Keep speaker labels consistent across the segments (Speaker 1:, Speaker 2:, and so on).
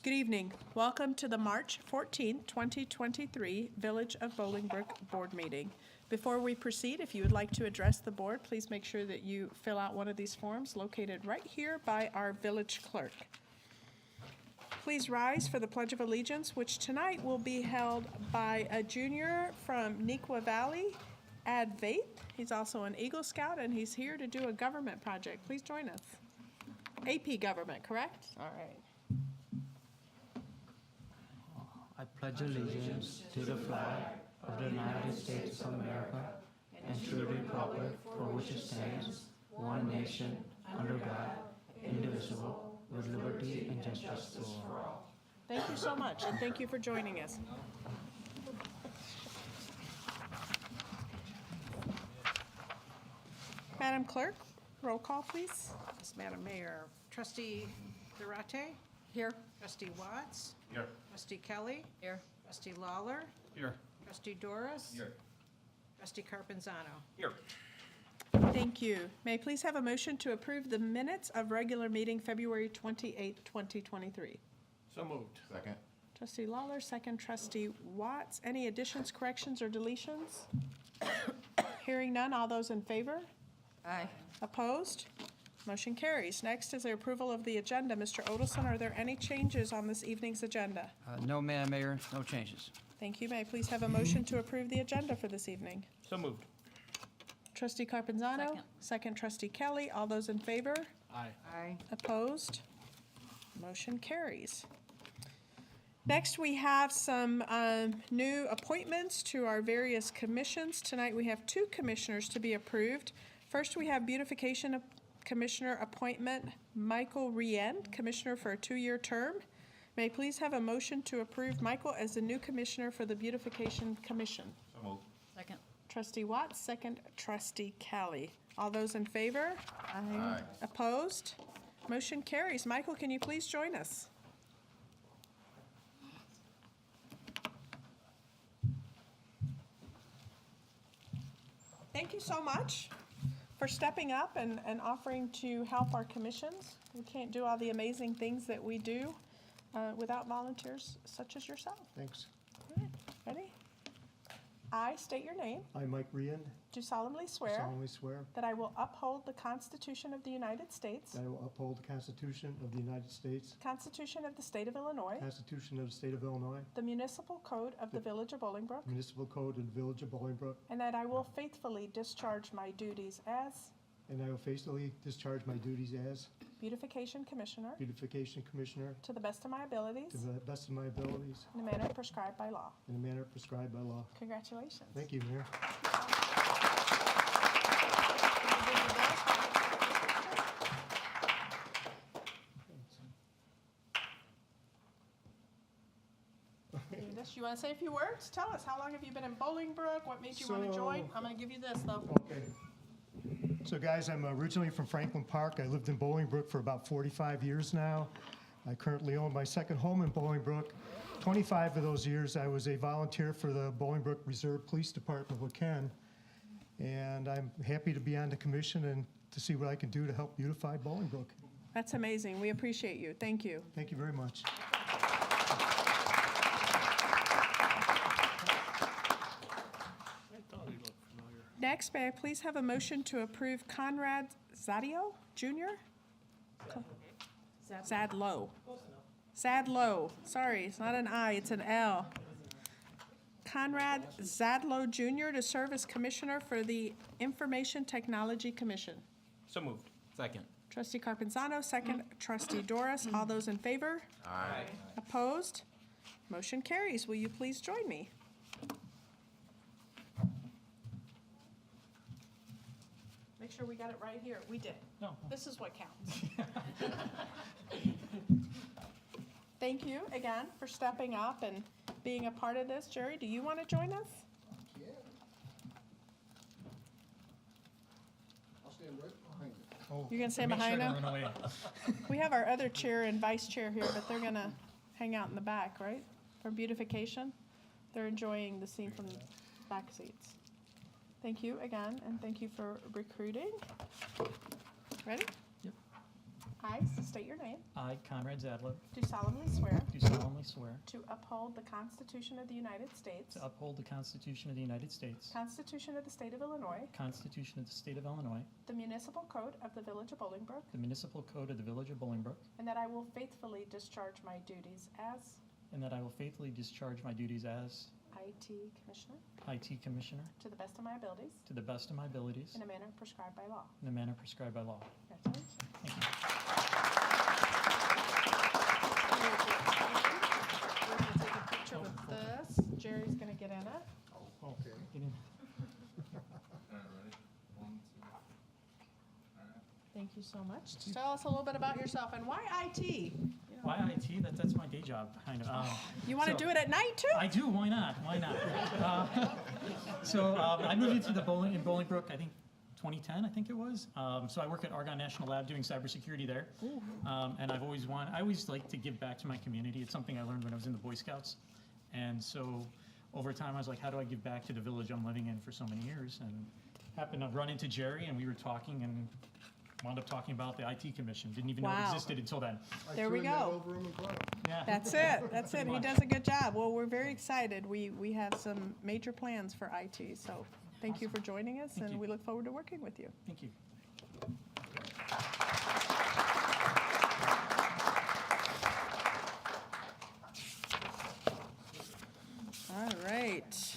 Speaker 1: Good evening. Welcome to the March 14th, 2023 Village of Bolingbrook Board Meeting. Before we proceed, if you would like to address the board, please make sure that you fill out one of these forms located right here by our village clerk. Please rise for the Pledge of Allegiance, which tonight will be held by a junior from Neuqua Valley, Ad Vaith. He's also an Eagle Scout, and he's here to do a government project. Please join us. AP Government, correct? All right.
Speaker 2: I pledge allegiance to the flag of the United States of America and to the republic for which it stands, one nation, under God, indivisible, with liberty and justice for all.
Speaker 1: Thank you so much, and thank you for joining us. Madam Clerk, roll call, please.
Speaker 3: Yes, Madam Mayor. Trustee Durate?
Speaker 1: Here.
Speaker 3: Trustee Watts?
Speaker 4: Here.
Speaker 3: Trustee Kelly?
Speaker 1: Here.
Speaker 3: Trustee Lawler?
Speaker 4: Here.
Speaker 3: Trustee Doris?
Speaker 4: Here.
Speaker 3: Trustee Carpenzano?
Speaker 4: Here.
Speaker 1: Thank you. May I please have a motion to approve the minutes of regular meeting February 28, 2023?
Speaker 4: So moved. Second.
Speaker 1: Trustee Lawler, second. Trustee Watts. Any additions, corrections, or deletions? Hearing none, all those in favor?
Speaker 3: Aye.
Speaker 1: Opposed? Motion carries. Next is the approval of the agenda. Mr. Odelson, are there any changes on this evening's agenda?
Speaker 2: No, Madam Mayor, no changes.
Speaker 1: Thank you. May I please have a motion to approve the agenda for this evening?
Speaker 4: So moved.
Speaker 1: Trustee Carpenzano?
Speaker 3: Second.
Speaker 1: Second. Trustee Kelly. All those in favor?
Speaker 4: Aye.
Speaker 3: Aye.
Speaker 1: Opposed? Motion carries. Next, we have some new appointments to our various commissions. Tonight, we have two commissioners to be approved. First, we have Beautification Commissioner appointment, Michael Rien, Commissioner for a 2-year term. May I please have a motion to approve Michael as the new Commissioner for the Beautification Commission?
Speaker 4: So moved.
Speaker 3: Second.
Speaker 1: Trustee Watts, second. Trustee Kelly. All those in favor?
Speaker 4: Aye.
Speaker 1: Opposed? Motion carries. Michael, can you please join us? Thank you so much for stepping up and offering to help our commissions. We can't do all the amazing things that we do without volunteers such as yourself.
Speaker 5: Thanks.
Speaker 1: All right, ready? I state your name,
Speaker 5: I, Mike Riand,
Speaker 1: do solemnly swear
Speaker 5: solemnly swear
Speaker 1: that I will uphold the Constitution of the United States,
Speaker 5: that I will uphold the Constitution of the United States,
Speaker 1: Constitution of the State of Illinois,
Speaker 5: Constitution of the State of Illinois,
Speaker 1: the Municipal Code of the Village of Bolingbrook,
Speaker 5: Municipal Code of the Village of Bolingbrook,
Speaker 1: and that I will faithfully discharge my duties as
Speaker 5: and I will faithfully discharge my duties as
Speaker 1: Beautification Commissioner
Speaker 5: Beautification Commissioner
Speaker 1: to the best of my abilities
Speaker 5: to the best of my abilities
Speaker 1: in the manner prescribed by law.
Speaker 5: in a manner prescribed by law.
Speaker 1: Congratulations.
Speaker 5: Thank you, Mayor.
Speaker 1: You want to say a few words? Tell us, how long have you been in Bolingbrook? What made you want to
Speaker 5: So-
Speaker 1: join? I'm going to give you this, though.
Speaker 5: Okay. So guys, I'm originally from Franklin Park. I lived in Bolingbrook for about 45 years now. I currently own my second home in Bolingbrook. 25 of those years, I was a volunteer for the Bolingbrook Reserve Police Department with Ken. And I'm happy to be on the commission and to see what I can do to help beautify Bolingbrook.
Speaker 1: That's amazing. We appreciate you. Thank you.
Speaker 5: Thank you very much.
Speaker 1: Next, may I please have a motion to approve Conrad Zadio Jr.? Zadlow. Zadlow. Sorry, it's not an I, it's an L. Conrad Zadlow Jr. to serve as Commissioner for the Information Technology Commission.
Speaker 4: So moved. Second.
Speaker 1: Trustee Carpenzano, second. Trustee Doris. All those in favor?
Speaker 4: Aye.
Speaker 1: Opposed? Motion carries. Will you please join me? Make sure we got it right here. We did.
Speaker 4: No.
Speaker 1: This is what counts. Thank you again for stepping up and being a part of this. Jerry, do you want to join us?
Speaker 6: Yeah. I'll stand right behind you.
Speaker 1: You're going to stay behind him? We have our other chair and vice chair here, but they're going to hang out in the back, right? For beautification. They're enjoying the scene from the back seats. Thank you again, and thank you for recruiting. Ready?
Speaker 2: Yep.
Speaker 1: I, state your name,
Speaker 2: I, Conrad Zadler,
Speaker 1: do solemnly swear
Speaker 2: do solemnly swear
Speaker 1: to uphold the Constitution of the United States,
Speaker 2: to uphold the Constitution of the United States,
Speaker 1: Constitution of the State of Illinois,
Speaker 2: Constitution of the State of Illinois,
Speaker 1: the Municipal Code of the Village of Bolingbrook,
Speaker 2: the Municipal Code of the Village of Bolingbrook,
Speaker 1: and that I will faithfully discharge my duties as
Speaker 2: and that I will faithfully discharge my duties as
Speaker 1: IT Commissioner
Speaker 2: IT Commissioner
Speaker 1: to the best of my abilities
Speaker 2: to the best of my abilities
Speaker 1: in a manner prescribed by law.
Speaker 2: in a manner prescribed by law.
Speaker 1: Congratulations.
Speaker 2: Thank you.
Speaker 1: We'll take a picture with this. Jerry's going to get in it.
Speaker 5: Okay.
Speaker 2: Get in.
Speaker 1: Thank you so much. Just tell us a little bit about yourself and why IT?
Speaker 2: Why IT? That's my day job, kind of.
Speaker 1: You want to
Speaker 2: So-
Speaker 1: do it at night too?
Speaker 2: I do. Why not? Why not? I moved into the Bolingbrook, I think 2010, I think it was. So I work at Argonne National Lab doing cybersecurity there. And I always like to give back to my community. It's something I learned when I was in the Boy Scouts. And so over time, I was like, how do I give back to the village I'm living in for so many years? And happened to run into Jerry, and we were talking and wound up talking about the IT Commission. Didn't even know
Speaker 1: Wow.
Speaker 2: it existed until then.
Speaker 1: There we
Speaker 6: I turned that
Speaker 1: go.
Speaker 6: over him as well.
Speaker 2: Yeah.
Speaker 1: That's it. That's it.
Speaker 2: Pretty
Speaker 1: He
Speaker 2: much.
Speaker 1: does a good job. Well, we're very excited. We have some major plans for IT. So thank you for joining us,
Speaker 2: Thank
Speaker 1: and
Speaker 2: you.
Speaker 1: we look forward to working with you.
Speaker 2: Thank you.
Speaker 1: All right.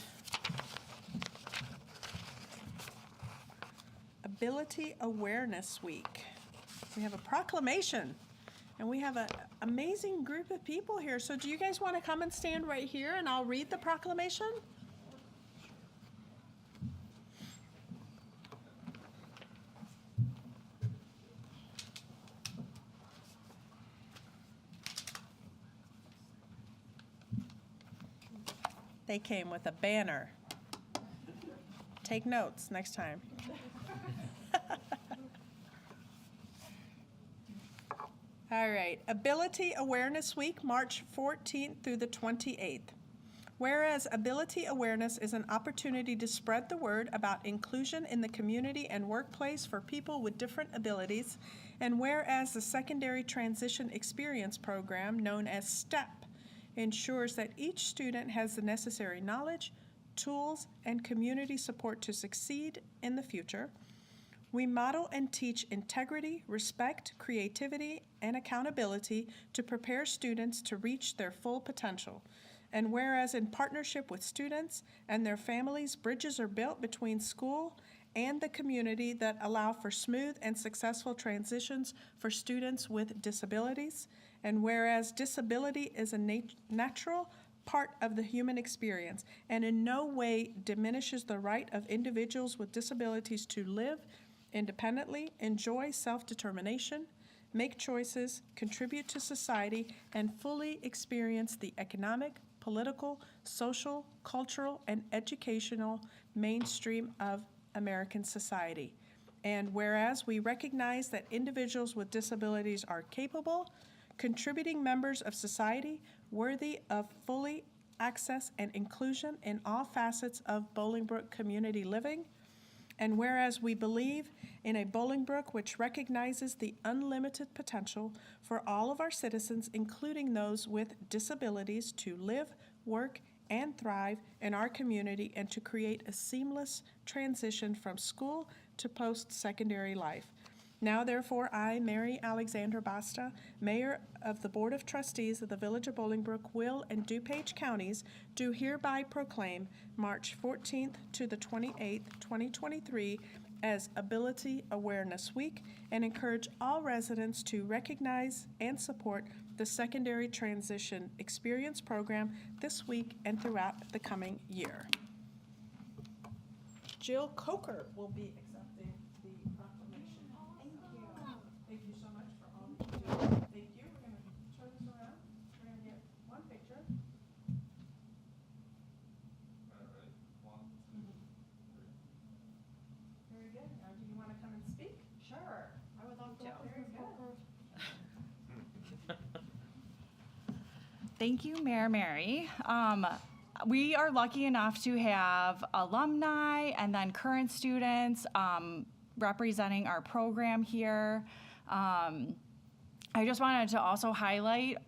Speaker 1: Ability Awareness Week. We have a proclamation, and we have an amazing group of people here. So do you guys want to come and stand right here, and I'll read the proclamation? They came with a banner. Take notes next time. All right, Ability Awareness Week, March 14th through the 28th. Whereas ability awareness is an opportunity to spread the word about inclusion in the community and workplace for people with different abilities, and whereas the Secondary Transition Experience Program, known as STEP, ensures that each student has the necessary knowledge, tools, and community support to succeed in the future. We model and teach integrity, respect, creativity, and accountability to prepare students to reach their full potential. And whereas in partnership with students and their families, bridges are built between school and the community that allow for smooth and successful transitions for students with disabilities. And whereas disability is a natural part of the human experience and in no way diminishes the right of individuals with disabilities to live independently, enjoy self-determination, make choices, contribute to society, and fully experience the economic, political, social, cultural, and educational mainstream of American society. And whereas we recognize that individuals with disabilities are capable, contributing members of society worthy of fully access and inclusion in all facets of Bolingbrook community living. And whereas we believe in a Bolingbrook which recognizes the unlimited potential for all of our citizens, including those with disabilities, to live, work, and thrive in our community and to create a seamless transition from school to post-secondary life. Now, therefore, I, Mary Alexandra Basta, Mayor of the Board of Trustees of the Village of Bolingbrook, Will, and DuPage Counties, do hereby proclaim March 14th to the 28th, 2023, as Ability Awareness Week, and encourage all residents to recognize and support the Secondary Transition Experience Program this week and throughout the coming year. Jill Coker will be accepting the proclamation. Thank you so much for all that you do. Thank you. We're going to turn this around. We're going to get one picture. Very good. Now, do you want to come and speak?
Speaker 7: Sure, I would love to.
Speaker 1: Very good.
Speaker 7: Thank you, Mayor Mary. We are lucky enough to have alumni and then current students representing our program here. I just wanted to also highlight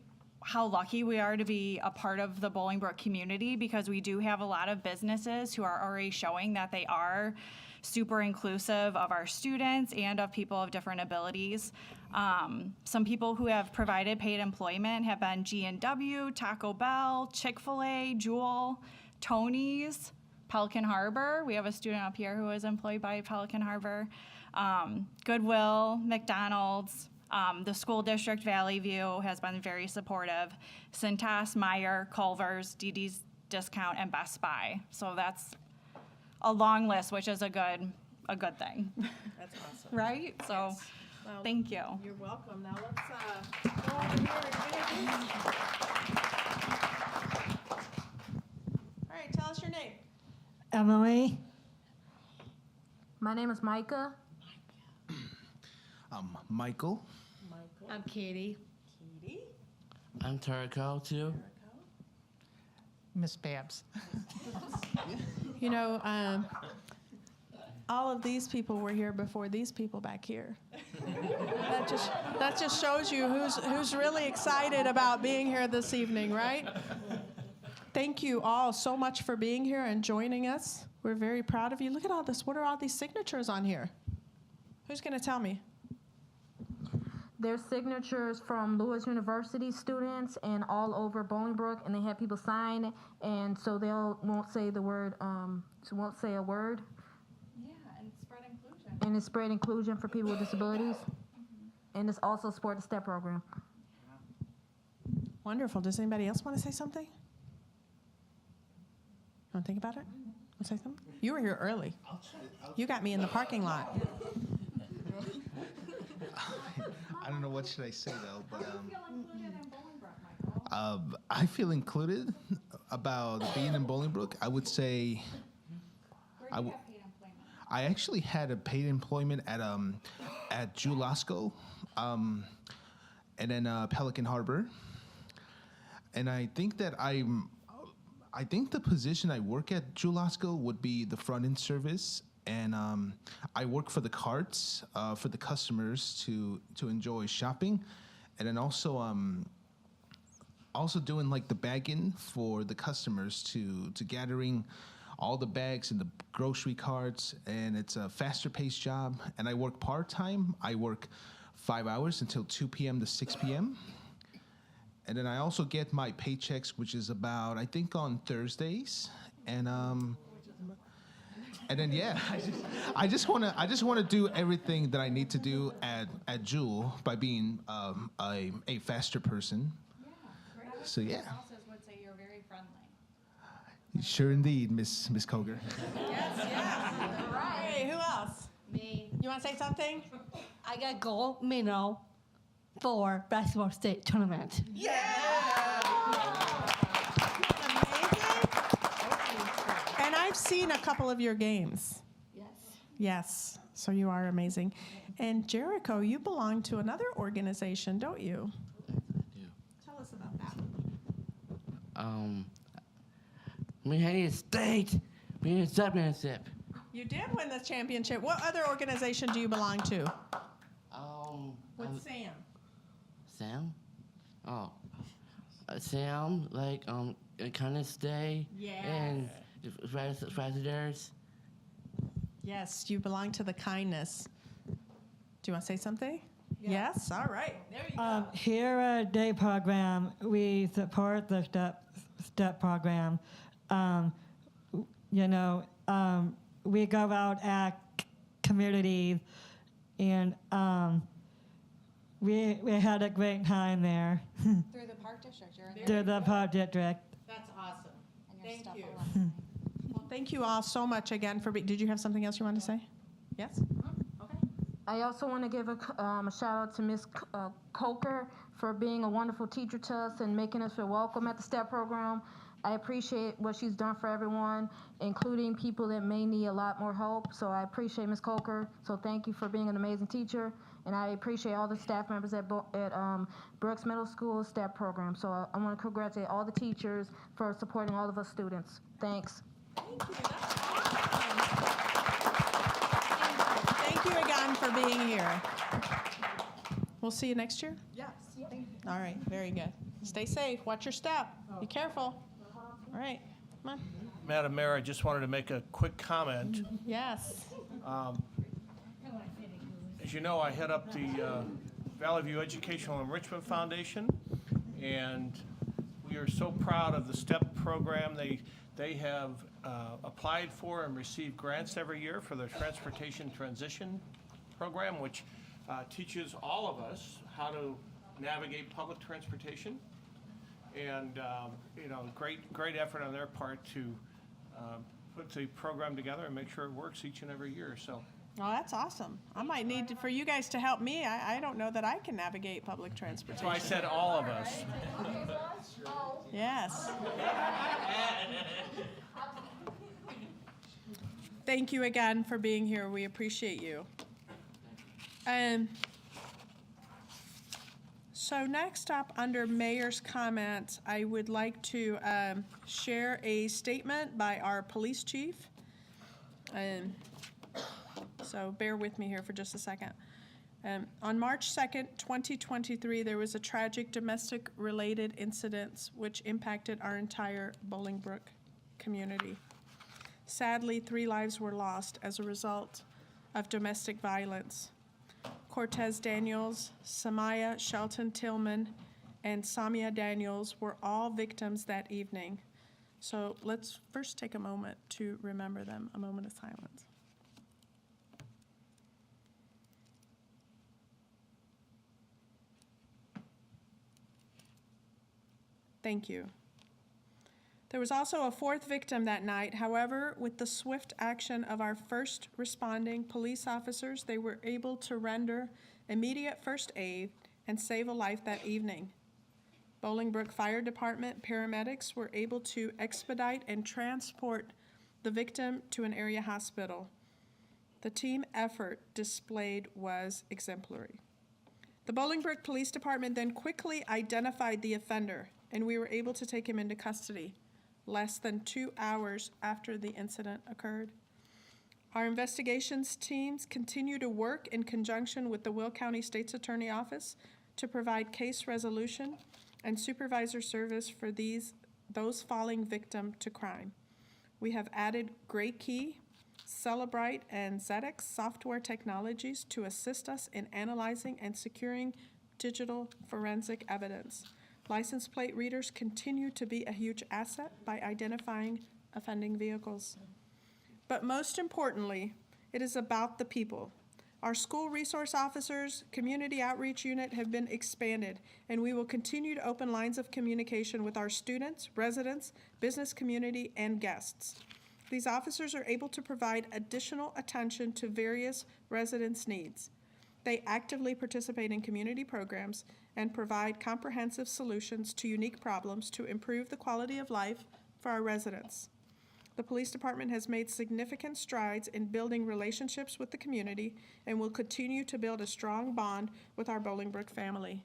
Speaker 7: how lucky we are to be a part of the Bolingbrook community, because we do have a lot of businesses who are already showing that they are super inclusive of our students and of people of different abilities. Some people who have provided paid employment have been G&W, Taco Bell, Chick-fil-A, Jewel, Tony's, Pelican Harbor. We have a student up here who is employed by Pelican Harbor. Goodwill, McDonald's, the school district, Valley View, has been very supportive. Cintas, Meyer, Culver's, DD's Discount, and Best Buy. So that's a long list, which is a good thing,
Speaker 1: That's awesome.
Speaker 7: right? So,
Speaker 1: Well,
Speaker 7: thank you.
Speaker 1: You're welcome. Now let's go over here and introduce. All right, tell us your name.
Speaker 8: Emily.
Speaker 9: My name is Micah.
Speaker 10: Michael.
Speaker 8: I'm Katie.
Speaker 1: Katie.
Speaker 2: I'm Turco too.
Speaker 3: Miss Babs.
Speaker 1: You know, all of these people were here before these people back here. That just shows you who's really excited about being here this evening, right? Thank you all so much for being here and joining us. We're very proud of you. Look at all this. What are all these signatures on here? Who's going to tell me?
Speaker 9: There's signatures from Lewis University students and all over Bolingbrook, and they have people sign, and so they won't say the word, won't say a word,
Speaker 7: Yeah, and spread inclusion.
Speaker 9: and it's spread inclusion for people with disabilities, and it's also support the STEP program.
Speaker 1: Wonderful. Does anybody else want to say something? Want to think about it? Want to say something? You were here early. You got me in the parking lot.
Speaker 10: I don't know what should I say though, but I feel included about being in Bolingbrook. I would say I actually had a paid employment at Julasco, and then Pelican Harbor, and I think that I think the position I work at Julasco would be the front end service. And I work for the carts for the customers to enjoy shopping, and then also doing like the bagging for the customers to gathering all the bags and the grocery carts. And it's a faster paced job. And I work part time. I work 5 hours until 2 p.m. to 6 p.m. And then I also get my paychecks, which is about I think on Thursdays. And then yeah, I just want to do everything that I need to do at Jewel by being a faster person. So yeah.
Speaker 7: Spouses would say you're very friendly.
Speaker 10: Sure indeed, Miss Koger.
Speaker 1: Yes. All right. Hey, who else?
Speaker 8: Me.
Speaker 1: You want to say something?
Speaker 8: I got gold medal for basketball state tournament.
Speaker 1: And I've seen a couple of your games.
Speaker 8: Yes.
Speaker 1: Yes, so you are amazing. And Jericho, you belong to another organization, don't you? Tell us about that.
Speaker 2: Manhattan State being a championship.
Speaker 1: You did win the championship. What other organization do you belong to? With Sam.
Speaker 2: Sam? Oh. Sam, like, Kindness Day.
Speaker 1: Yes.
Speaker 2: And Presidents.
Speaker 1: Yes, you belong to the kindness. Do you want to say something? Yes? All right. There you go.
Speaker 8: Here at Day Program, we support the STEP program. We go out at communities, and we had a great time there.
Speaker 7: Through the park district, you're in
Speaker 8: Through the park district.
Speaker 3: That's awesome.
Speaker 1: Thank you. Well, thank you all so much again for did you have something else you wanted to say? Yes? Okay.
Speaker 9: I also want to give a shout out to Miss Coker for being a wonderful teacher to us and making us feel welcome at the STEP program. I appreciate what she's done for everyone, including people that may need a lot more help. So I appreciate Ms. Coker. So thank you for being an amazing teacher. And I appreciate all the staff members at Brooks Middle School STEP program. So I want to congratulate all the teachers for supporting all of us students. Thanks.
Speaker 1: Thank you. That's awesome. Thank you again for being here. We'll see you next year?
Speaker 3: Yes.
Speaker 1: All right, very good. Stay safe, watch your step, be careful. All right, come on.
Speaker 11: Madam Mayor, I just wanted to make a quick comment.
Speaker 1: Yes.
Speaker 11: As you know, I head up the Valley View Educational Enrichment Foundation, and we are so proud of the STEP program. They have applied for and received grants every year for their Transportation Transition Program, which teaches all of us how to navigate public transportation. And, you know, great effort on their part to put the program together and make sure it works each and every year. So,
Speaker 1: Oh, that's awesome. I might need for you guys to help me. I don't know that I can navigate public transportation.
Speaker 11: so I said all of us.
Speaker 1: Yes. Thank you again for being here. We appreciate you. So next up, under mayor's comments, I would like to share a statement by our police chief. So bear with me here for just a second. On March 2nd, 2023, there was a tragic domestic-related incident which impacted our entire Bolingbrook community. Sadly, 3 lives were lost as a result of domestic violence. Cortez Daniels, Samaya Shelton Tillman, and Samia Daniels were all victims that evening. So let's first take a moment to remember them, a moment of silence. Thank you. There was also a 4th victim that night. However, with the swift action of our first responding police officers, they were able to render immediate first aid and save a life that evening. Bolingbrook Fire Department paramedics were able to expedite and transport the victim to an area hospital. The team effort displayed was exemplary. The Bolingbrook Police Department then quickly identified the offender, and we were able to take him into custody less than 2 hours after the incident occurred. Our investigations teams continue to work in conjunction with the Will County State's Attorney Office to provide case resolution and supervisor service for those falling victim to crime. We have added Gray Key, Celebrite, and ZedX software technologies to assist us in analyzing and securing digital forensic evidence. License plate readers continue to be a huge asset by identifying offending vehicles. But most importantly, it is about the people. Our school resource officers, community outreach unit have been expanded, and we will continue to open lines of communication with our students, residents, business community, and guests. These officers are able to provide additional attention to various residents' needs. They actively participate in community programs and provide comprehensive solutions to unique problems to improve the quality of life for our residents. The police department has made significant strides in building relationships with the community and will continue to build a strong bond with our Bolingbrook family.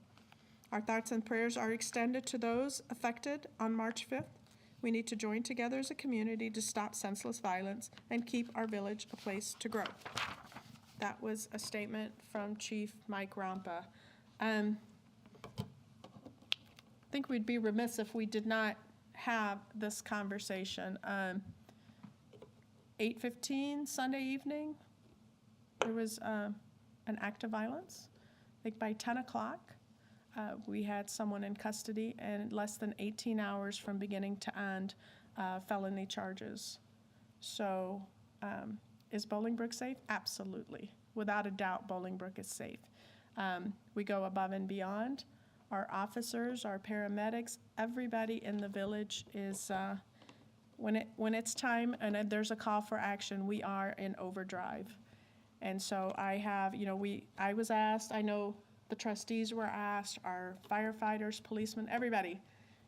Speaker 1: Our thoughts and prayers are extended to those affected on March 5th. We need to join together as a community to stop senseless violence and keep our village a place to grow. That was a statement from Chief Mike Rampa. I think we'd be remiss if we did not have this conversation. 8:15 Sunday evening, there was an act of violence. I think by 10 o'clock, we had someone in custody, and less than 18 hours from beginning to end, felony charges. So is Bolingbrook safe? Absolutely. Without a doubt, Bolingbrook is safe. We go above and beyond. Our officers, our paramedics, everybody in the village is, when it's time and there's a call for action, we are in overdrive. And so I was asked, I know the trustees were asked, our firefighters, policemen, everybody,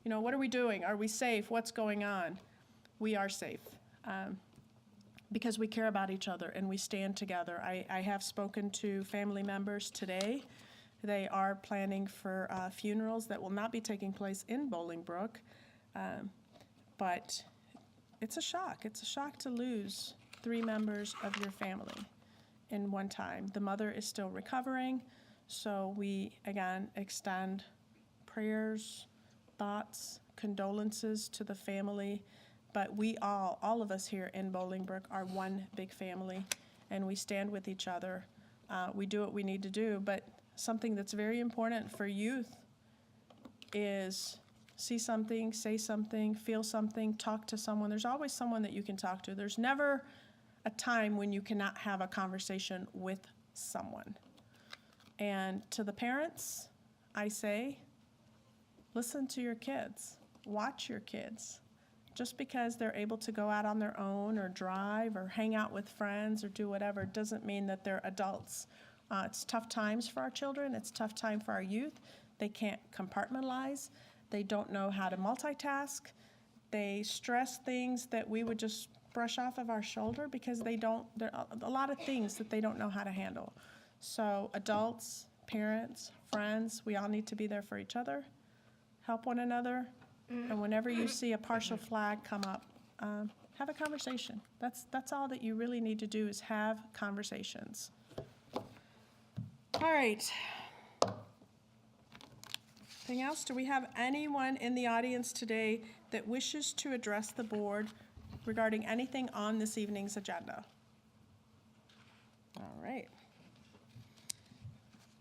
Speaker 1: what are we doing? Are we safe? What's going on? We are safe. Because we care about each other and we stand together. I have spoken to family members today. They are planning for funerals that will not be taking place in Bolingbrook, but it's a shock. It's a shock to lose 3 members of your family in one time. The mother is still recovering. So we, again, extend prayers, thoughts, condolences to the family. But we all of us here in Bolingbrook are one big family, and we stand with each other. We do what we need to do, but something that's very important for youth is see something, say something, feel something, talk to someone. There's always someone that you can talk to. There's never a time when you cannot have a conversation with someone. And to the parents, I say, listen to your kids, watch your kids. Just because they're able to go out on their own or drive or hang out with friends or do whatever doesn't mean that they're adults. It's tough times for our children. It's tough time for our youth. They can't compartmentalize. They don't know how to multitask. They stress things that we would just brush off of our shoulder because there are a lot of things that they don't know how to handle. So adults, parents, friends, we all need to be there for each other, help one another, and whenever you see a partial flag come up, have a conversation. That's all that you really need to do is have conversations. All right. Anything else? Do we have anyone in the audience today that wishes to address the board regarding anything on this evening's agenda? All right.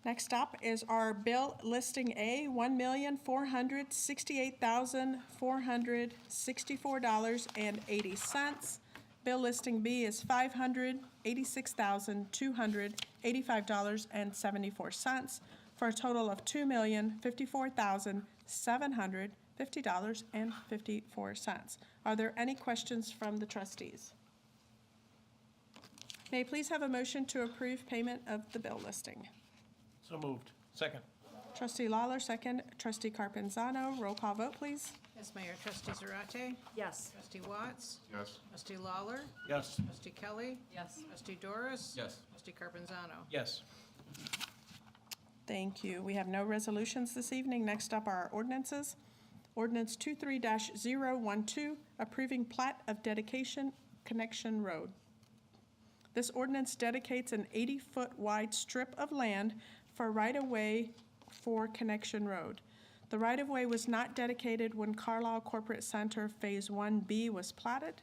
Speaker 1: Next up is our bill listing A, $1,468,464.80. Bill listing B is $586,285.74 for a total of $2,054,750.54. Are there any questions from the trustees? May I please have a motion to approve payment of the bill listing?
Speaker 11: So moved. Second.
Speaker 1: Trustee Lawler, second. Trustee Carpenzano, roll call vote, please.
Speaker 3: Yes, Mayor. Trustee Zarate?
Speaker 7: Yes.
Speaker 3: Trustee Watts?
Speaker 6: Yes.
Speaker 3: Trustee Lawler?
Speaker 11: Yes.
Speaker 3: Trustee Kelly?
Speaker 7: Yes.
Speaker 3: Trustee Doris?
Speaker 4: Yes.
Speaker 3: Trustee Carpenzano?
Speaker 11: Yes.
Speaker 1: Thank you. We have no resolutions this evening. Next up are our ordinances. Ordinance 23-012, approving plat of dedication Connection Road. This ordinance dedicates an 80-foot wide strip of land for right-of-way for Connection Road. The right-of-way was not dedicated when Carlisle Corporate Center Phase 1B was platted,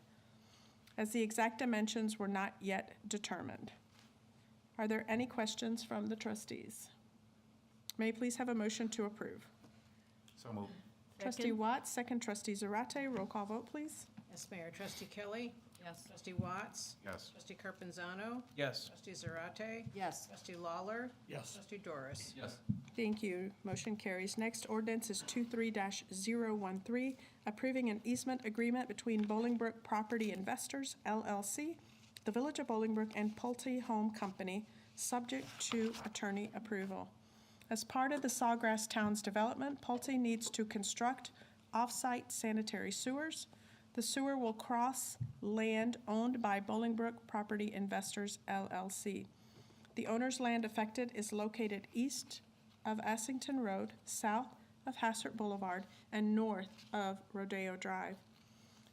Speaker 1: as the exact dimensions were not yet determined. Are there any questions from the trustees? May I please have a motion to approve?
Speaker 4: So moved.
Speaker 1: Trustee Watts, second. Trustee Zarate, roll call vote, please.
Speaker 3: Yes, Mayor. Trustee Kelly?
Speaker 7: Yes.
Speaker 3: Trustee Watts?
Speaker 6: Yes.
Speaker 3: Trustee Carpenzano?
Speaker 11: Yes.
Speaker 3: Trustee Zarate?
Speaker 7: Yes.
Speaker 3: Trustee Lawler?
Speaker 11: Yes.
Speaker 3: Trustee Doris?
Speaker 4: Yes.
Speaker 1: Thank you. Motion carries. Next ordinance is 23-013, approving an easement agreement between Bolingbrook Property Investors, LLC, the Village of Bolingbrook, and Pulte Home Company, subject to attorney approval. As part of the Sawgrass Towns development, Pulte needs to construct off-site sanitary sewers. The sewer will cross land owned by Bolingbrook Property Investors, LLC. The owner's land affected is located east of Essington Road, south of Hassert Boulevard, and north of Rodeo Drive.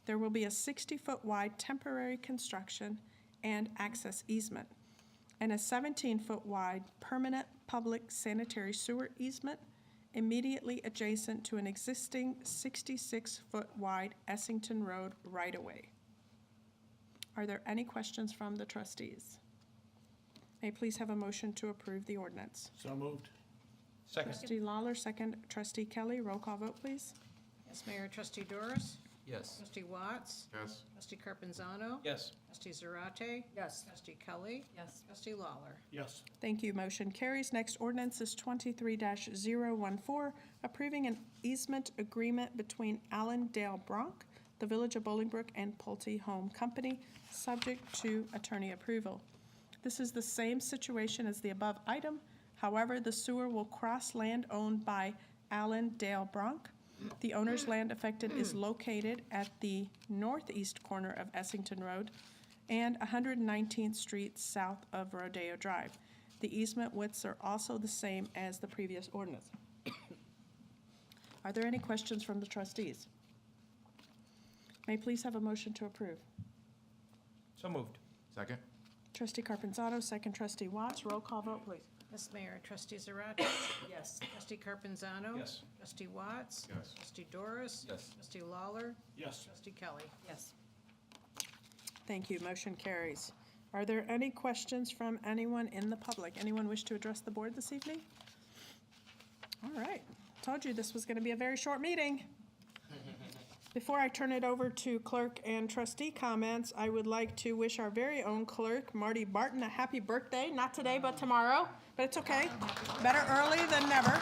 Speaker 1: There will be a 60-foot wide temporary construction and access easement, and a 17-foot wide permanent public sanitary sewer easement immediately adjacent to an existing 66-foot wide Essington Road right-of-way. Are there any questions from the trustees? May I please have a motion to approve the ordinance?
Speaker 11: So moved. Second.
Speaker 1: Trustee Lawler, second. Trustee Kelly, roll call vote, please.
Speaker 3: Yes, Mayor. Trustee Doris?
Speaker 4: Yes.
Speaker 3: Trustee Watts?
Speaker 6: Yes.
Speaker 3: Trustee Carpenzano?
Speaker 11: Yes.
Speaker 3: Trustee Zarate?
Speaker 7: Yes.
Speaker 3: Trustee Kelly?
Speaker 7: Yes.
Speaker 3: Trustee Lawler?
Speaker 11: Yes.
Speaker 1: Thank you. Motion carries. Next ordinance is 23-014, approving an easement agreement between Allendale Bronk, the Village of Bolingbrook, and Pulte Home Company, subject to attorney approval. This is the same situation as the above item. However, the sewer will cross land owned by Allendale Bronk. The owner's land affected is located at the northeast corner of Essington Road and 119th Street south of Rodeo Drive. The easement widths are also the same as the previous ordinance. Are there any questions from the trustees? May I please have a motion to approve?
Speaker 11: So moved.
Speaker 6: Second?
Speaker 1: Trustee Carpenzano, second. Trustee Watts, roll call vote, please.
Speaker 3: Ms. Mayor, Trustee Zarate?
Speaker 1: Yes.
Speaker 3: Trustee Carpenzano?
Speaker 11: Yes.
Speaker 3: Trustee Watts?
Speaker 4: Yes.
Speaker 3: Trustee Doris?
Speaker 4: Yes.
Speaker 3: Trustee Lawler?
Speaker 11: Yes.
Speaker 3: Trustee Kelly?
Speaker 1: Yes. Thank you. Motion carries. Are there any questions from anyone in the public? Anyone wish to address the board this evening? All right. Told you this was going to be a very short meeting. Before I turn it over to clerk and trustee comments, I would like to wish our very own clerk, Marty Barton, a happy birthday. Not today, but tomorrow. But it's okay. Better early than never.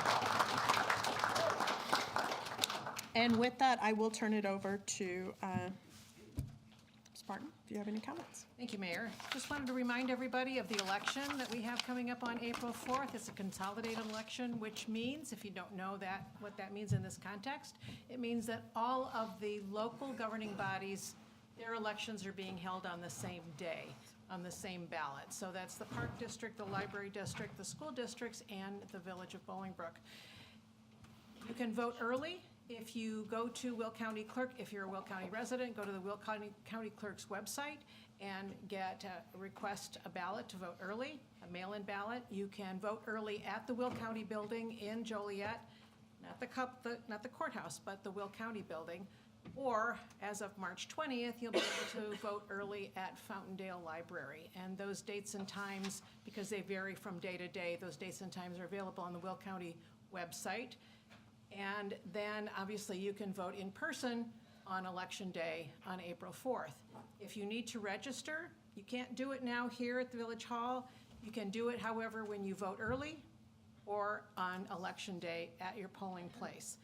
Speaker 1: And with that, I will turn it over to Ms. Barton, if you have any comments.
Speaker 3: Thank you, Mayor. Just wanted to remind everybody of the election that we have coming up on April 4th. It's a consolidated election, which means, if you don't know what that means in this context, it means that all of the local governing bodies, their elections are being held on the same day, on the same ballot. So that's the Park District, the Library District, the school districts, and the Village of Bolingbrook. You can vote early. If you go to Will County Clerk, if you're a Will County resident, go to the Will County Clerk's website and request a ballot to vote early, a mail-in ballot. You can vote early at the Will County Building in Joliet, not the courthouse, but the Will County Building. Or, as of March 20th, you'll be able to vote early at Fountaindale Library. And those dates and times, because they vary from day to day, those dates and times are available on the Will County website. And then, obviously, you can vote in person on Election Day on April 4th. If you need to register, you can't do it now here at the Village Hall. You can do it, however, when you vote early or on Election Day at your polling place.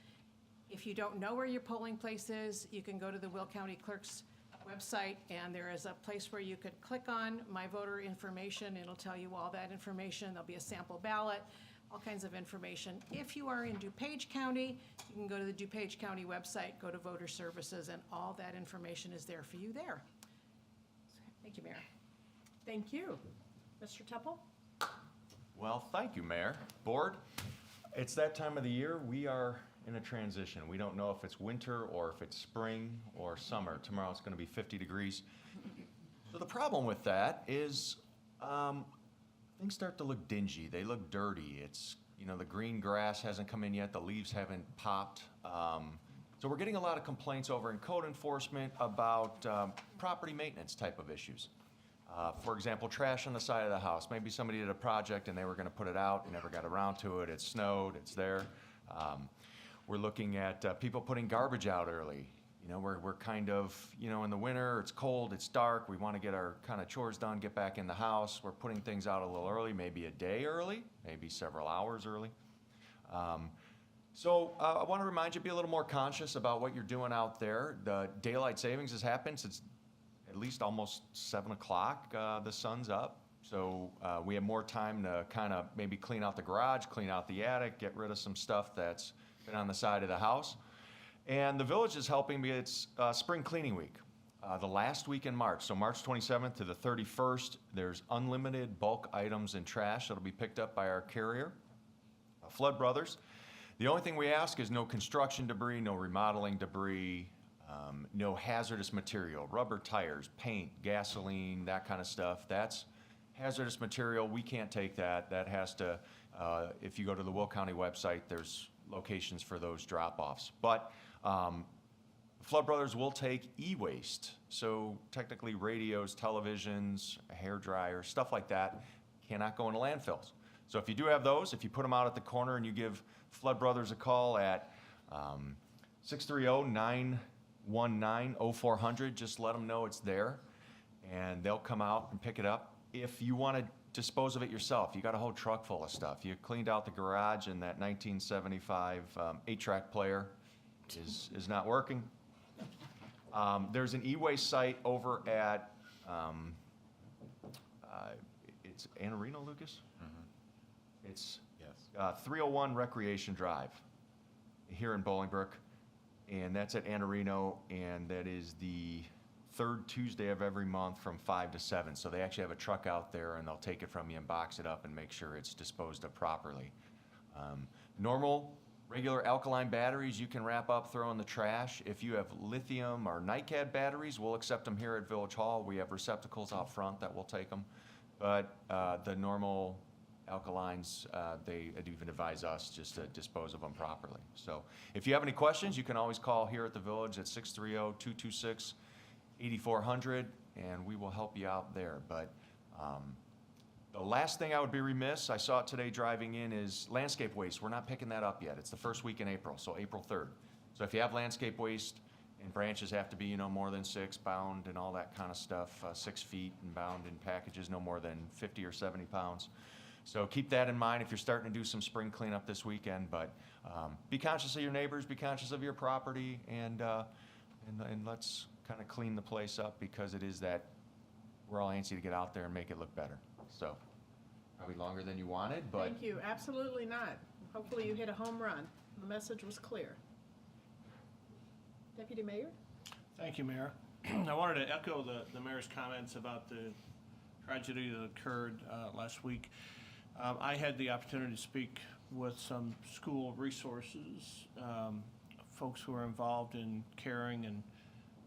Speaker 3: If you don't know where your polling place is, you can go to the Will County Clerk's website, and there is a place where you could click on My Voter Information. It'll tell you all that information. There'll be a sample ballot, all kinds of information. If you are in DuPage County, you can go to the DuPage County website, go to Voter Services, and all that information is there for you there. Thank you, Mayor.
Speaker 1: Thank you. Mr. Tupple?
Speaker 12: Well, thank you, Mayor. Board, it's that time of the year. We are in a transition. We don't know if it's winter or if it's spring or summer. Tomorrow it's going to be 50 degrees. So the problem with that is things start to look dingy. They look dirty. It's, the green grass hasn't come in yet. The leaves haven't popped. So we're getting a lot of complaints over in code enforcement about property maintenance type of issues. For example, trash on the side of the house. Maybe somebody did a project and they were going to put it out and never got around to it. It snowed. It's there. We're looking at people putting garbage out early. We're kind of, in the winter, it's cold, it's dark, we want to get our kind of chores done, get back in the house. We're putting things out a little early, maybe a day early, maybe several hours early. So I want to remind you, be a little more conscious about what you're doing out there. The daylight savings has happened since at least almost 7 o'clock, the sun's up. So we have more time to kind of maybe clean out the garage, clean out the attic, get rid of some stuff that's been on the side of the house. And the village is helping me. It's spring cleaning week, the last week in March. So March 27th to the 31st, there's unlimited bulk items and trash that'll be picked up by our carrier, Flood Brothers. The only thing we ask is no construction debris, no remodeling debris, no hazardous material, rubber tires, paint, gasoline, that kind of stuff. That's hazardous material. We can't take that. That has to, if you go to the Will County website, there's locations for those drop-offs. But Flood Brothers will take e-waste, so technically radios, televisions, hair dryers, stuff like that cannot go into landfills. So if you do have those, if you put them out at the corner and you give Flood Brothers a call at 630-919-0400, just let them know it's there, and they'll come out and pick it up. If you want to dispose of it yourself, you got a whole truck full of stuff. You cleaned out the garage and that 1975 8-track player is not working. There's an e-waste site over at, it's Anarino, Lucas? Mm-hmm. It's 301 Recreation Drive here in Bolingbrook, and that's at Anarino, and that is the third Tuesday of every month from 5 to 7. So they actually have a truck out there, and they'll take it from you and box it up and make sure it's disposed of properly. Normal, regular alkaline batteries you can wrap up, throw in the trash. If you have lithium or NiCad batteries, we'll accept them here at Village Hall. We have receptacles out front that will take them. But the normal alkalines, they even advise us just to dispose of them properly. So if you have any questions, you can always call here at the village at 630-226-8400, and we will help you out there. But the last thing I would be remiss, I saw it today driving in, is landscape waste. We're not picking that up yet. It's the first week in April, so April 3rd. So if you have landscape waste, and branches have to be, more than 6 bound and all that kind of stuff, 6 feet and bound in packages no more than 50 or 70 pounds. So keep that in mind if you're starting to do some spring cleanup this weekend, but be conscious of your neighbors, be conscious of your property, and let's kind of clean the place up, because it is that we're all antsy to get out there and make it look better. So probably longer than you wanted, but.
Speaker 1: Thank you, absolutely not. Hopefully you hit a home run. The message was clear. Deputy Mayor?
Speaker 11: Thank you, Mayor. I wanted to echo the mayor's comments about the tragedy that occurred last week. I had the opportunity to speak with some school resources, folks who are involved in caring and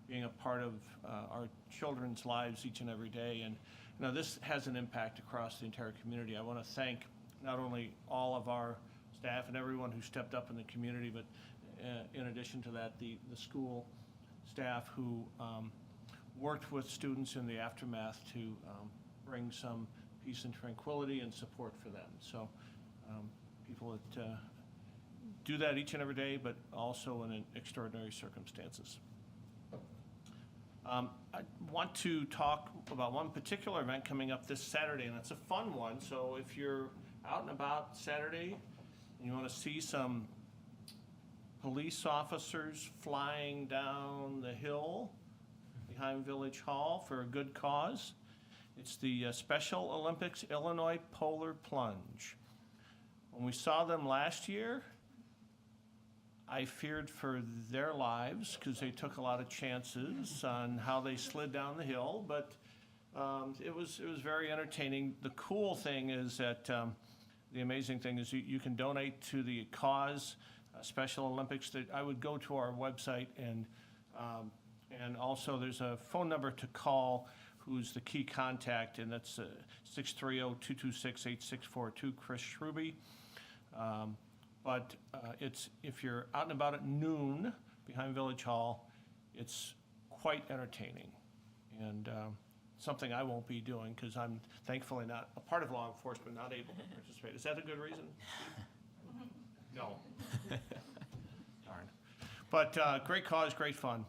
Speaker 11: being a part of our children's lives each and every day. And this has an impact across the entire community. I want to thank not only all of our staff and everyone who stepped up in the community, but in addition to that, the school staff who worked with students in the aftermath to bring some peace and tranquility and support for them. So people that do that each and every day, but also in extraordinary circumstances. I want to talk about one particular event coming up this Saturday, and it's a fun one. So if you're out and about Saturday and you want to see some police officers flying down the hill behind Village Hall for a good cause, it's the Special Olympics Illinois Polar Plunge. When we saw them last year, I feared for their lives because they took a lot of chances on how they slid down the hill, but it was very entertaining. The cool thing is that the amazing thing is you can donate to the cause, Special Olympics. That I would go to our website, and also there's a phone number to call, who's the key contact, and that's 630-226-8642, Chris Schruby. But if you're out and about at noon behind Village Hall, it's quite entertaining, and something I won't be doing because I'm thankfully not a part of law enforcement, not able to participate. Is that a good reason? No. Darn. But great cause, great fun.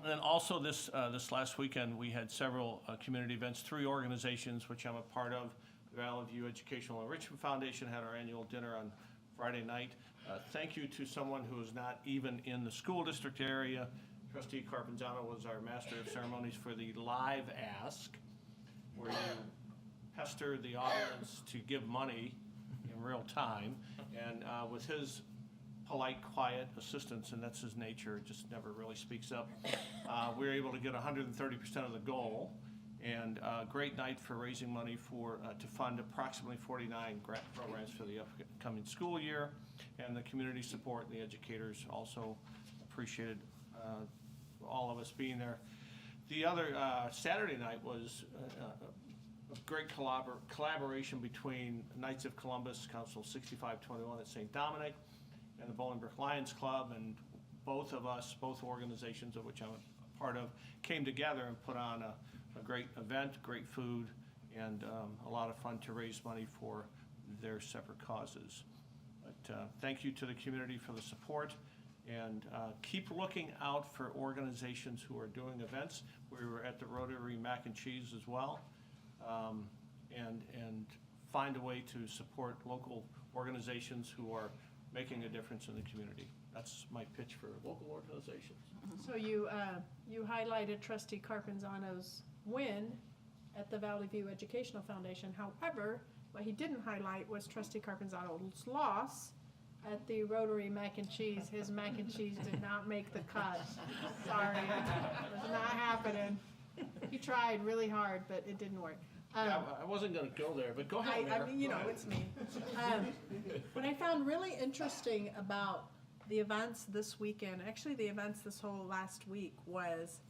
Speaker 11: And then also this last weekend, we had several community events, 3 organizations, which I'm a part of. The Valley View Educational Enrichment Foundation had our annual dinner on Friday night. Thank you to someone who is not even in the school district area. Trustee Carpenzano was our master of ceremonies for the Live Ask, where you pester the audience to give money in real time. And with his polite, quiet assistance, and that's his nature, just never really speaks up, we were able to get 130% of the goal. And a great night for raising money to fund approximately 49 grant programs for the upcoming school year. And the community support and the educators also appreciated all of us being there. The other Saturday night was a great collaboration between Knights of Columbus, Council 6521 at St. Dominic, and the Bolingbrook Lions Club, and both organizations of which I'm a part of, came together and put on a great event, great food, and a lot of fun to raise money for their separate causes. But thank you to the community for the support, and keep looking out for organizations who are doing events. We were at the Rotary Mac and Cheese as well, and find a way to support local organizations who are making a difference in the community. That's my pitch for local organizations.
Speaker 1: So you highlighted Trustee Carpenzano's win at the Valley View Educational Foundation. However, what he didn't highlight was Trustee Carpenzano's loss at the Rotary Mac and Cheese. His mac and cheese did not make the cut. Sorry, it was not happening. He tried really hard, but it didn't work.
Speaker 11: I wasn't going to go there, but go ahead, Mayor.
Speaker 1: I mean, it's me. What I found really interesting about the events this weekend, actually the events this whole last week, was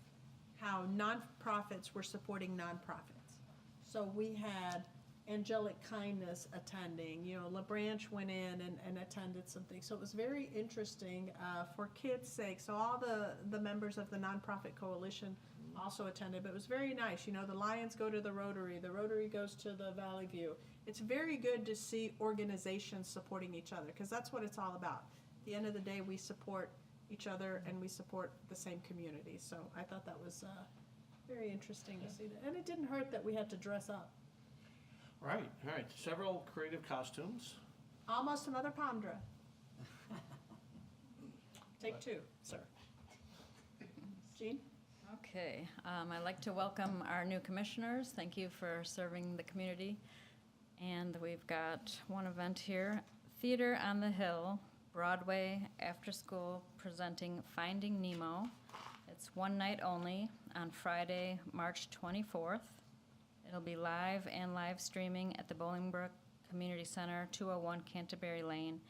Speaker 1: how nonprofits were supporting nonprofits. So we had angelic kindness attending. You know, LaBranch went in and attended some things. So it was very interesting for kids' sake. So all the members of the nonprofit coalition also attended, but it was very nice. You know, the Lions go to the Rotary goes to the Valley View. It's very good to see organizations supporting each other, because that's what it's all about. At the end of the day, we support each other and we support the same community. So I thought that was very interesting to see that. And it didn't hurt that we had to dress up.
Speaker 11: Right. Several creative costumes.
Speaker 1: Almost another Pondra. Take two, sir. Jean?
Speaker 13: Okay, I'd like to welcome our new commissioners. Thank you for serving the community. And we've got one event here, Theater on the Hill, Broadway After School, presenting Finding Nemo. It's one night only on Friday, March 24th. It'll be live and live streaming at the Bolingbrook Community Center, 201 Canterbury Lane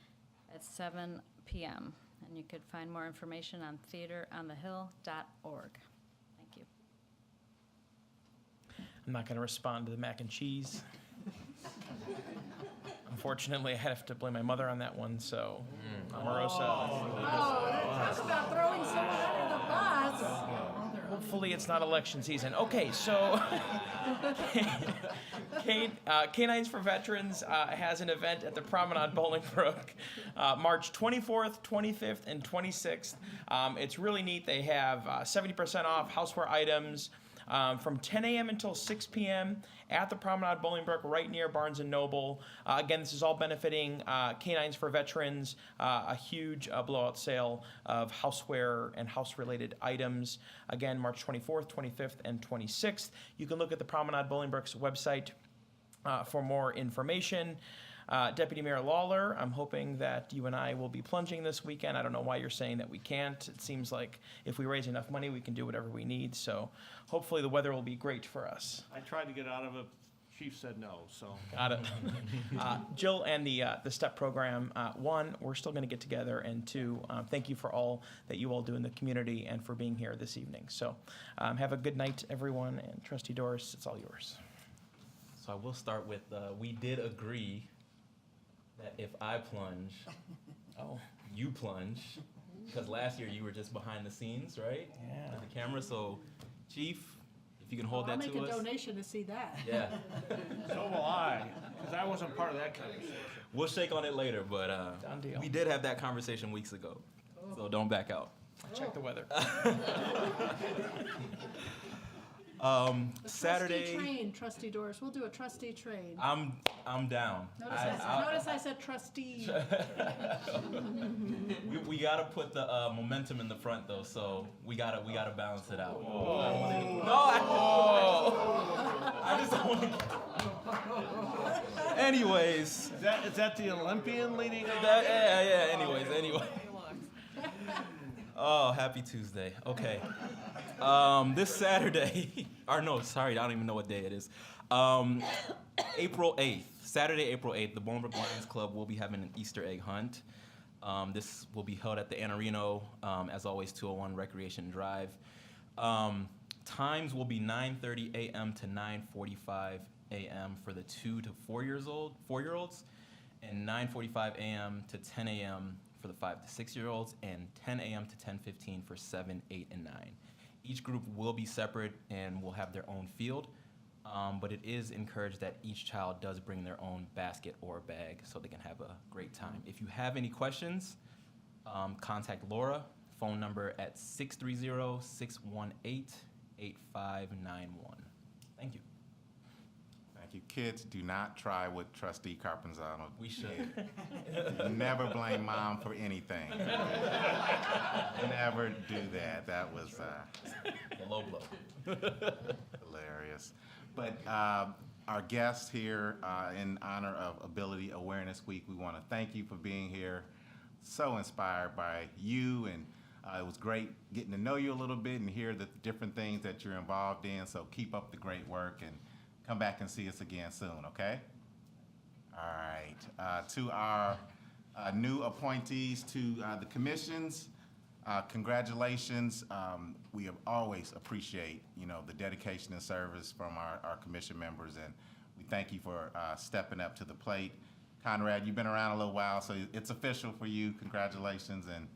Speaker 13: at 7 p.m. And you could find more information on theateronthehill.org. Thank you.
Speaker 14: I'm not going to respond to the mac and cheese. Unfortunately, I have to blame my mother on that one, so Omarosa.
Speaker 1: Talk about throwing someone under the bus.
Speaker 14: Hopefully, it's not election season. Okay, so Canines for Veterans has an event at the Promenade Bolingbrook, March 24th, 25th, and 26th. It's really neat. They have 70% off houseware items from 10 a.m. until 6 p.m. at the Promenade Bolingbrook, right near Barnes & Noble. Again, this is all benefiting Canines for Veterans, a huge blowout sale of houseware and house-related items. Again, March 24th, 25th, and 26th. You can look at the Promenade Bolingbrook's website for more information. Deputy Mayor Lawler, I'm hoping that you and I will be plunging this weekend. I don't know why you're saying that we can't. It seems like if we raise enough money, we can do whatever we need. So hopefully the weather will be great for us.
Speaker 11: I tried to get out of it. Chief said no, so.
Speaker 14: Got it. Jill and the STEP program, one, we're still going to get together, and two, thank you for all that you all do in the community and for being here this evening. So have a good night, everyone, and Trustee Doris, it's all yours.
Speaker 15: So I will start with, we did agree that if I plunge, you plunge, because last year you were just behind the scenes, right?
Speaker 14: Yeah.
Speaker 15: With the camera, so Chief, if you can hold
Speaker 1: I'll
Speaker 15: that
Speaker 1: make
Speaker 15: to
Speaker 1: a
Speaker 15: us.
Speaker 1: donation to see that.
Speaker 15: Yeah.
Speaker 11: So will I, because I wasn't part of that conversation.
Speaker 15: We'll shake on it later, but
Speaker 14: Done deal.
Speaker 15: we did have that conversation weeks ago, so don't back out.
Speaker 14: Check the weather.
Speaker 15: Saturday.
Speaker 1: Trustee train, Trustee Doris. We'll do a trustee train.
Speaker 15: I'm down.
Speaker 1: Notice I said trustee.
Speaker 15: we gotta put the momentum in the front though, so we gotta balance it out. I just don't want to. Anyways.
Speaker 11: Is that the Olympian leading?
Speaker 15: Yeah. Anyways. Oh, happy Tuesday. Okay. This Saturday, or no, sorry, I don't even know what day it is. April 8th, Saturday, April 8th, the Bolingbrook Lions Club will be having an Easter egg hunt. This will be held at the Anarino, as always, 201 Recreation Drive. Times will be 9:30 a.m. to 9:45 a.m. for the 2 to 4-year-olds, and 9:45 a.m. to 10 a.m. for the 5 to 6-year-olds, and 10 a.m. to 10:15 for 7, 8, and 9. Each group will be separate and will have their own field, but it is encouraged that each child does bring their own basket or bag so they can have a great time. If you have any questions, contact Laura, phone number at 630-618-8591. Thank you.
Speaker 16: Thank you. Kids, do not try what Trustee Carpenzano
Speaker 15: We should.
Speaker 16: Never blame mom for anything. Never do that. That was
Speaker 15: The low blow.
Speaker 16: hilarious. But our guests here, in honor of Ability Awareness Week, we want to thank you for being here. So inspired by you, and it was great getting to know you a little bit and hear the different things that you're involved in. So keep up the great work and come back and see us again soon, okay? All right. To our new appointees to the commissions, congratulations. We always appreciate, the dedication and service from our commission members, and we thank you for stepping up to the plate. Conrad, you've been around a little while, so it's official for you. Congratulations, and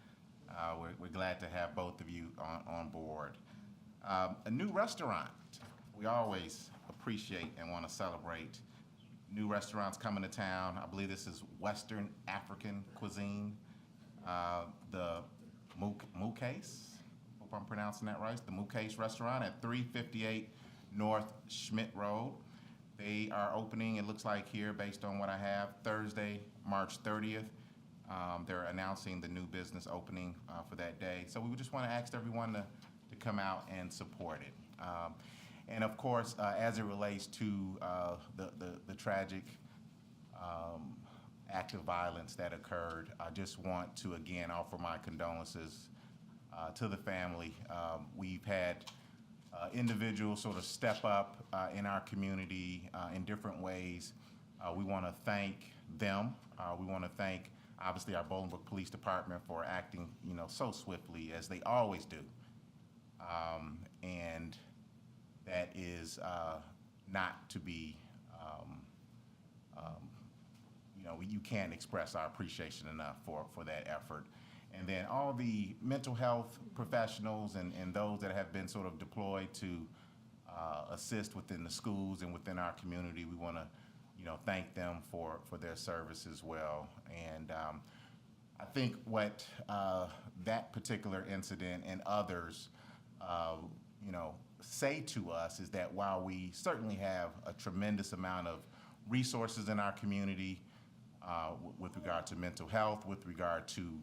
Speaker 16: we're glad to have both of you on board. A new restaurant. We always appreciate and want to celebrate new restaurants coming to town. I believe this is Western African cuisine. The Mukase, hope I'm pronouncing that right, the Mukase restaurant at 358 North Schmidt Road. They are opening, it looks like here, based on what I have, Thursday, March 30th. They're announcing the new business opening for that day. So we just want to ask everyone to come out and support it. And of course, as it relates to the tragic act of violence that occurred, I just want to again offer my condolences to the family. We've had individuals sort of step up in our community in different ways. We want to thank them. We want to thank, obviously, our Bolingbrook Police Department for acting, so swiftly as they always do. And that is not to be, you can't express our appreciation enough for that effort. And then all the mental health professionals and those that have been sort of deployed to assist within the schools and within our community, we want to, thank them for their service as well. And I think what that particular incident and others, say to us is that while we certainly have a tremendous amount of resources in our community, with regard to mental health, with regard to,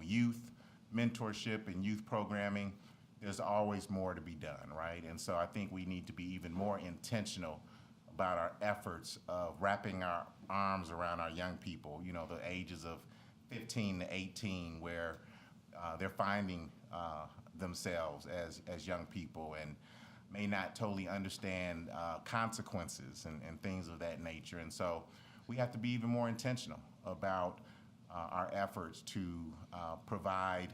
Speaker 16: youth mentorship and youth programming, there's always more to be done, right? And so I think we need to be even more intentional about our efforts of wrapping our arms around our young people, the ages of 15 to 18, where they're finding themselves as young people and may not totally understand consequences and things of that nature. And so we have to be even more intentional about our efforts to provide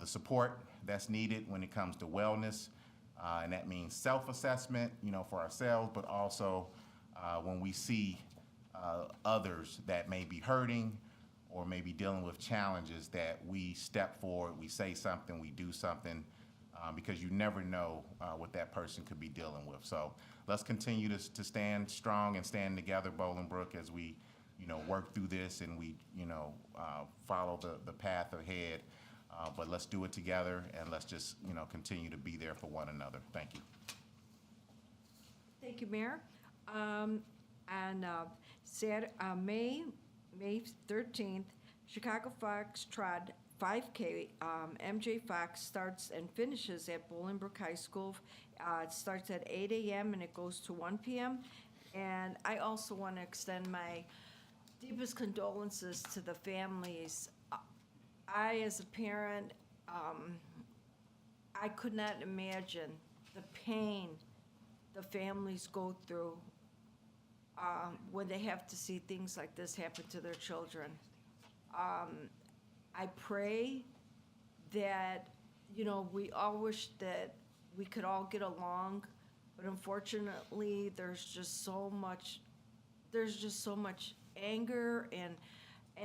Speaker 16: the support that's needed when it comes to wellness. And that means self-assessment, for ourselves, but also when we see others that may be hurting or may be dealing with challenges, that we step forward, we say something, we do something, because you never know what that person could be dealing with. So let's continue to stand strong and stand together, Bolingbrook, as we, work through this and we, follow the path ahead. But let's do it together, and let's just, continue to be there for one another. Thank you.
Speaker 17: Thank you, Mayor. On May 13th, Chicago Foxtrot 5K, MJ Fox starts and finishes at Bolingbrook High School. It starts at 8 a.m. and it goes to 1 p.m. And I also want to extend my deepest condolences to the families. I, as a parent, I could not imagine the pain the families go through when they have to see things like this happen to their children. I pray that, we all wish that we could all get along, but unfortunately, there's just so much anger, and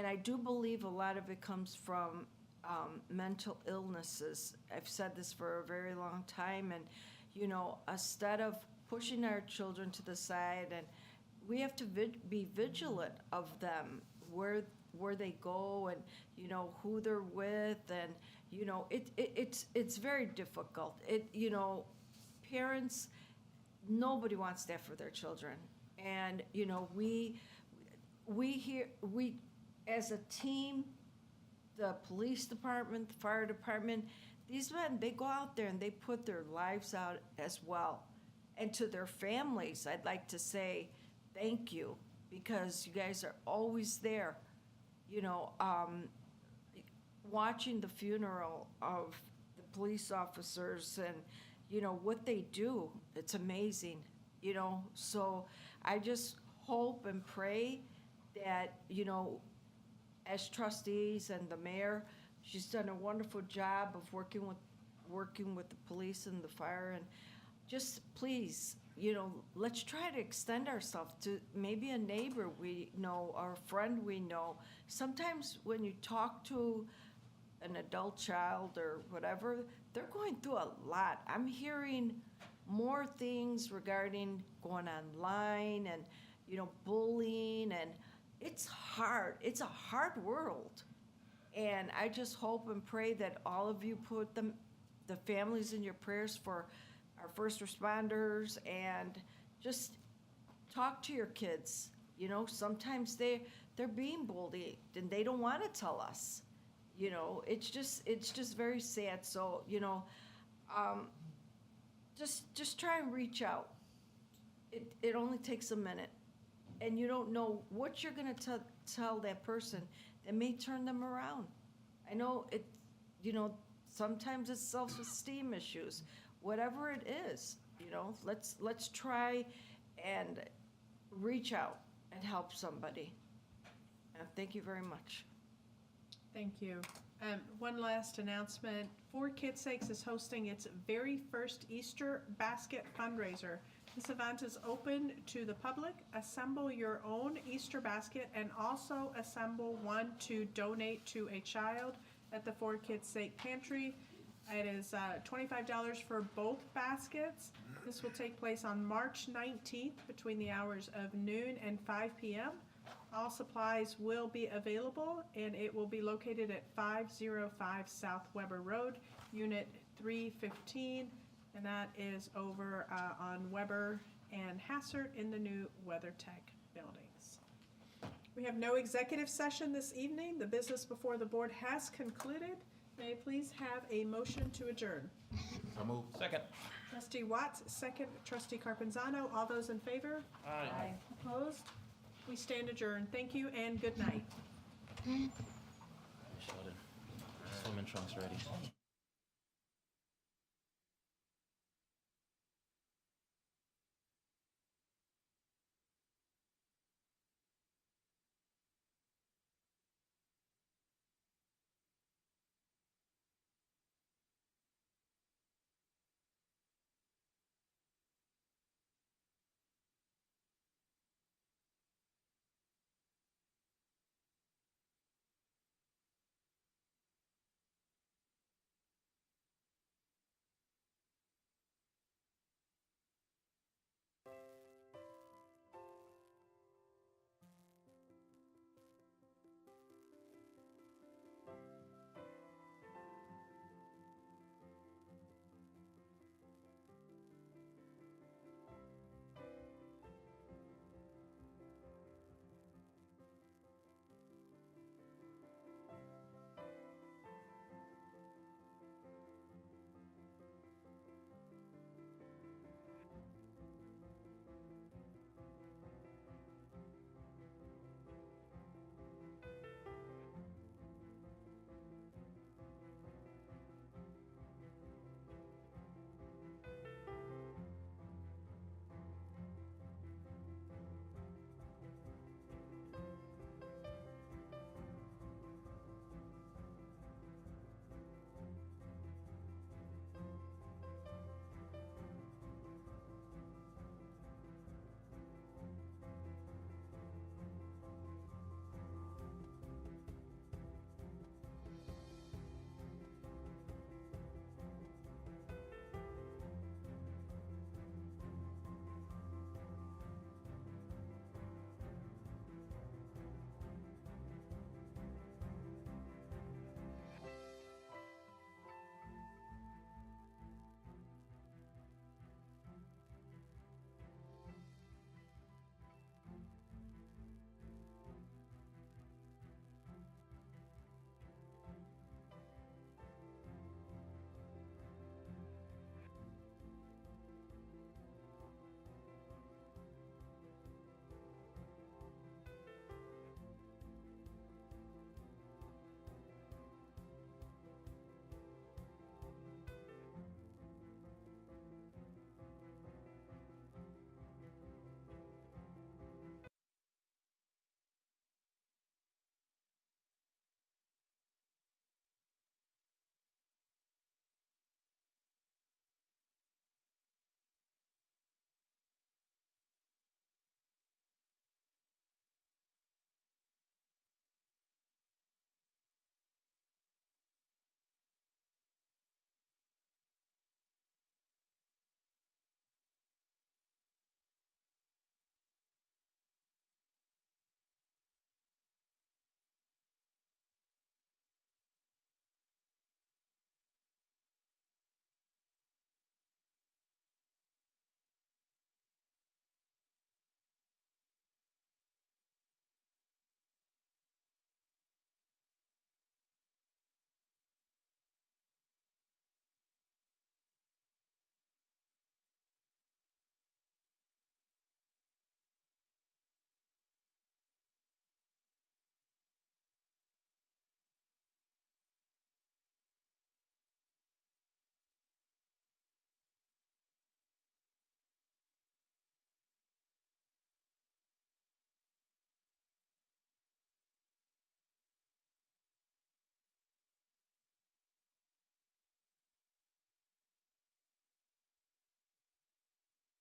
Speaker 17: I do believe a lot of it comes from mental illnesses. I've said this for a very long time, and, instead of pushing our children to the side, and we have to be vigilant of them, where they go and, who they're with, and, it's very difficult. Parents, nobody wants that for their children. And, we as a team, the police department, the fire department, these men, they go out there and they put their lives out as well. And to their families, I'd like to say thank you, because you guys are always there. Watching the funeral of the police officers and, what they do, it's amazing, So I just hope and pray that, as trustees and the mayor, she's done a wonderful job of working with the police and the fire, and just please let's try to extend ourselves to maybe a neighbor we know or a friend we know. Sometimes when you talk to an adult child or whatever, they're going through a lot. I'm hearing more things regarding going online and, bullying, and it's hard. It's a hard world. And I just hope and pray that all of you put the families in your prayers for our first responders, and just talk to your kids. Sometimes they're being bullied and they don't want to tell us. It's just very sad. So, just try and reach out. It only takes a minute, and you don't know what you're gonna tell that person that may turn them around. I know sometimes it's self-esteem issues, whatever it is, let's try and reach out and help somebody. And thank you very much.
Speaker 1: Thank you. One last announcement. For Kids Sakes is hosting its very first Easter basket fundraiser. This event is open to the public. Assemble your own Easter basket and also assemble one to donate to a child at the For Kids Sake Pantry. It is $25 for both baskets. This will take place on March 19th between the hours of noon and 5 p.m. All supplies will be available, and it will be located at 505 South Weber Road, Unit 315, and that is over on Weber and Hassert in the new WeatherTech buildings. We have no executive session this evening. The business before the board has concluded. May I please have a motion to adjourn?
Speaker 16: So moved.
Speaker 14: Second.
Speaker 1: Trustee Watts, second. Trustee Carpenzano, all those in favor?
Speaker 14: Aye.
Speaker 1: Opposed? We stand adjourned. Thank you and good night.
Speaker 15: Sheldon, swim in trunks ready.